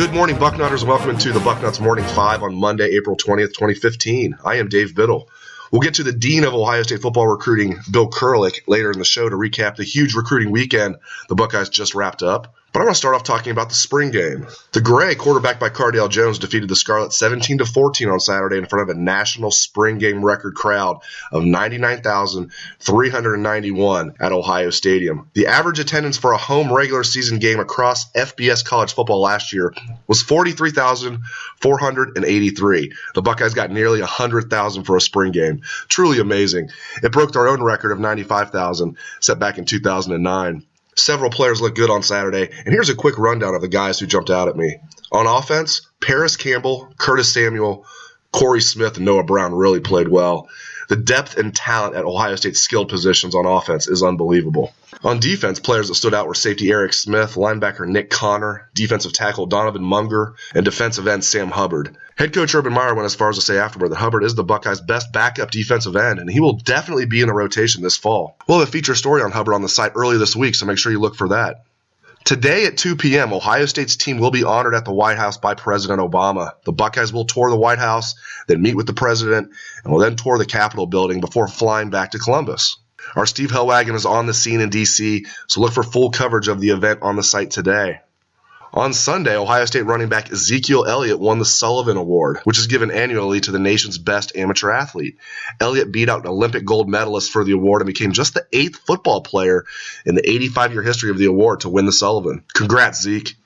Good morning, Bucknutters, and welcome to the Bucknuts Morning 5 on Monday, April 20th, 2015. I am Dave Biddle. We'll get to the Dean of Ohio State football recruiting, Bill Kurelic, later in the show to recap the huge recruiting weekend the Buckeyes just wrapped up. But I want to start off talking about the spring game. The Gray, quarterbacked by Cardale Jones, defeated the Scarlet 17-14 on Saturday in front of a national spring game record crowd of 99,391 at Ohio Stadium. The average attendance for a home regular season game across FBS college football last year was 43,483. The Buckeyes got nearly 100,000 for a spring game. Truly amazing. It broke their own record of 95,000 set back in 2009. Several players looked good on Saturday, and here's a quick rundown of the guys who jumped out at me. On offense, Paris Campbell, Curtis Samuel, Corey Smith, and Noah Brown really played well. The depth and talent at Ohio State's skilled positions on offense is unbelievable. On defense, players that stood out were safety Eric Smith, linebacker Nick Connor, defensive tackle Donovan Munger, and defensive end Sam Hubbard. Head coach Urban Meyer went as far as to say afterward that Hubbard is the Buckeyes' best backup defensive end, and he will definitely be in the rotation this fall. We'll have a feature story on Hubbard on the site early this week, so make sure you look for that. Today at 2 p.m., Ohio State's team will be honored at the White House by President Obama. The Buckeyes will tour the White House, then meet with the president, and will then tour the Capitol building before flying back to Columbus. Our Steve Hellwagon is on the scene in D.C., so look for full coverage of the event on the site today. On Sunday, Ohio State running back Ezekiel Elliott won the Sullivan Award, which is given annually to the nation's best amateur athlete. Elliott beat out an Olympic gold medalist for the award and became just the 8th football player in the 85-year history of the award to win the Sullivan. Congrats, Zeke.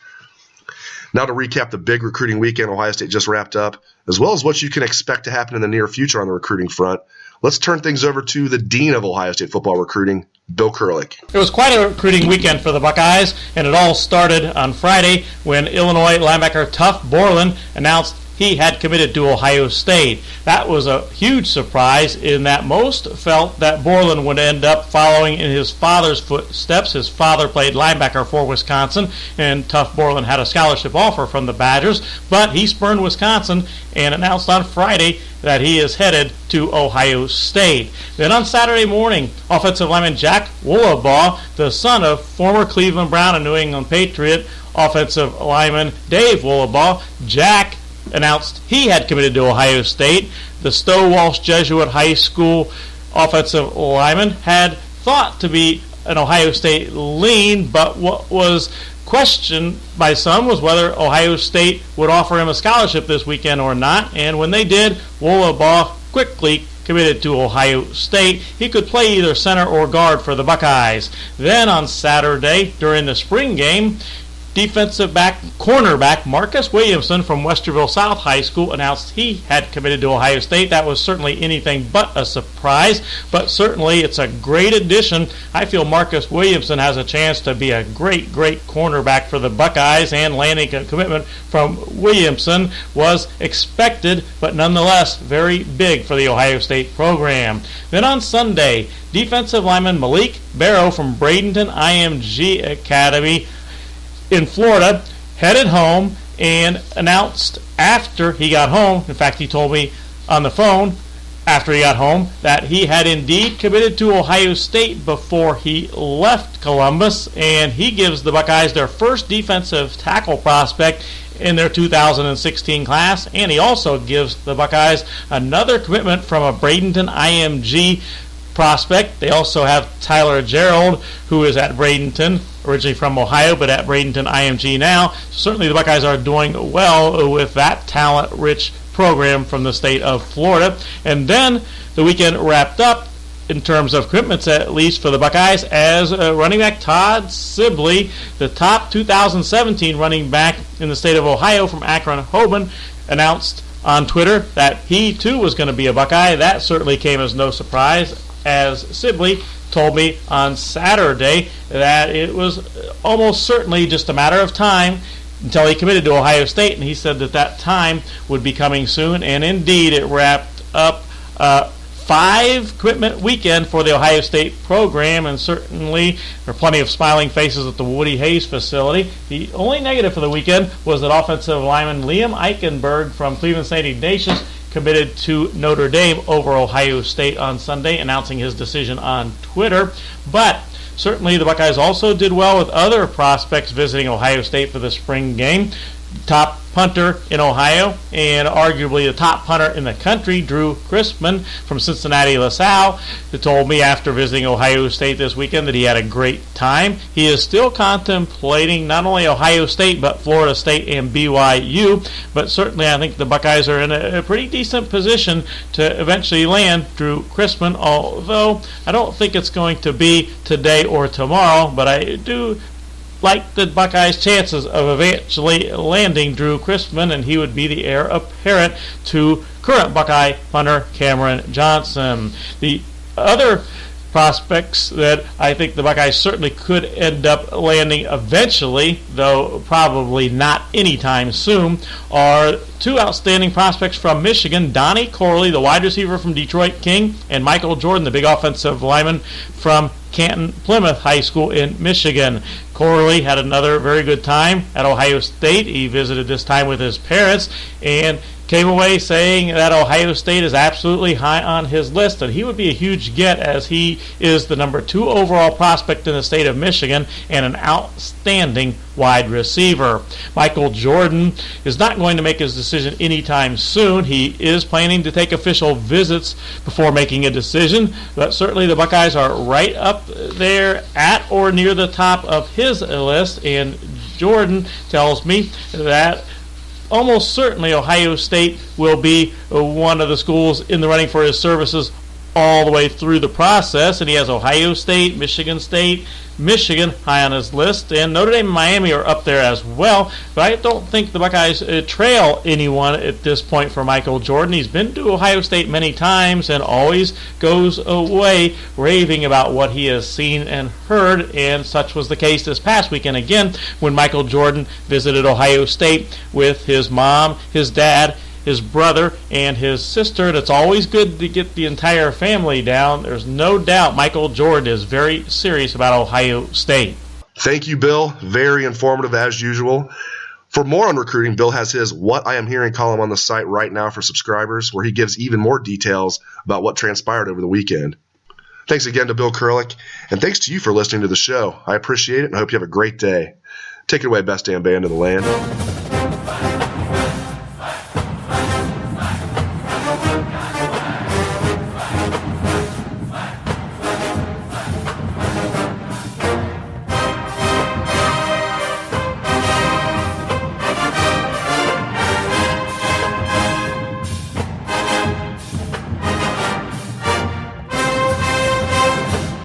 Now to recap the big recruiting weekend Ohio State just wrapped up, as well as what you can expect to happen in the near future on the recruiting front, let's turn things over to the Dean of Ohio State football recruiting, Bill Kurelic. It was quite a recruiting weekend for the Buckeyes, and it all started on Friday when Illinois linebacker Tuff Borland announced he had committed to Ohio State. That was a huge surprise in that most felt that Borland would end up following in his father's footsteps. His father played linebacker for Wisconsin, and Tuff Borland had a scholarship offer from the Badgers, but he spurned Wisconsin and announced on Friday that he is headed to Ohio State. Then on Saturday morning, offensive lineman Jack Woolabaugh, the son of former Cleveland Brown and New England Patriot offensive lineman Dave Woolabaugh, Jack announced he had committed to Ohio State. The Stowe Walsh Jesuit High School offensive lineman had thought to be an Ohio State lean, but what was questioned by some was whether Ohio State would offer him a scholarship this weekend or not, and when they did, Woolabaugh quickly committed to Ohio State. He could play either center or guard for the Buckeyes. Then on Saturday, during the spring game, cornerback Marcus Williamson from Westerville South High School announced he had committed to Ohio State. That was certainly anything but a surprise, but certainly it's a great addition. I feel Marcus Williamson has a chance to be a great cornerback for the Buckeyes, and landing a commitment from Williamson was expected, but nonetheless very big for the Ohio State program. Then on Sunday, defensive lineman Malik Barrow from Bradenton IMG Academy in Florida headed home and announced after he got home, in fact he told me on the phone after he got home, that he had indeed committed to Ohio State before he left Columbus, and he gives the Buckeyes their first defensive tackle prospect in their 2016 class, and he also gives the Buckeyes another commitment from a Bradenton IMG prospect. They also have Tyler Gerald, who is at Bradenton, originally from Ohio, but at Bradenton IMG now. Certainly the Buckeyes are doing well with that talent-rich program from the state of Florida. And then the weekend wrapped up in terms of commitments, at least for the Buckeyes, as running back Todd Sibley, the top 2017 running back in the state of Ohio from Akron-Hoban, announced on Twitter that he too was going to be a Buckeye. That certainly came as no surprise, as Sibley told me on Saturday that it was almost certainly just a matter of time until he committed to Ohio State, and he said that time would be coming soon, and indeed it wrapped up 5 commitment weekend for the Ohio State program, and certainly there are plenty of smiling faces at the Woody Hayes facility. The only negative for the weekend was that offensive lineman Liam Eichenberg from Cleveland St. Ignatius committed to Notre Dame over Ohio State on Sunday, announcing his decision on Twitter. But certainly the Buckeyes also did well with other prospects visiting Ohio State for the spring game. top punter in Ohio and arguably the top punter in the country, Drew Chrisman from Cincinnati LaSalle, who told me after visiting Ohio State this weekend that he had a great time. He is still contemplating not only Ohio State but Florida State and BYU, but certainly I think the Buckeyes are in a pretty decent position to eventually land Drew Chrisman, although I don't think it's going to be today or tomorrow, but I do like the Buckeyes' chances of eventually landing Drew Chrisman, and he would be the heir apparent to current Buckeye punter Cameron Johnson. The other prospects that I think the Buckeyes certainly could end up landing eventually, though probably not anytime soon, are two outstanding prospects from Michigan, Donnie Corley, the wide receiver from Detroit King, and Michael Jordan, the big offensive lineman from Canton Plymouth High School in Michigan. Corley had another very good time at Ohio State. He visited this time with his parents and came away saying that Ohio State is absolutely high on his list, and he would be a huge get as he is the number 2 overall prospect in the state of Michigan and an outstanding wide receiver. Michael Jordan is not going to make his decision anytime soon. He is planning to take official visits before making a decision, but certainly the Buckeyes are right up there at or near the top of his list, and Jordan tells me that almost certainly Ohio State will be one of the schools in the running for his services all the way through the process, and he has Ohio State, Michigan high on his list, and Notre Dame and Miami are up there as well, but I don't think the Buckeyes trail anyone at this point for Michael Jordan. He's been to Ohio State many times and always goes away raving about what he has seen and heard, and such was the case this past weekend again when Michael Jordan visited Ohio State with his mom, his dad, his brother, and his sister. And it's always good to get the entire family down. There's no doubt Michael Jordan is very serious about Ohio State. Thank you, Bill. Very informative as usual. For more on recruiting, Bill has his What I Am Hearing column on the site right now for subscribers, where he gives even more details about what transpired over the weekend. Thanks again to Bill Kurelic, and thanks to you for listening to the show. I appreciate it, and I hope you have a great day. Take it away, best damn band in the land.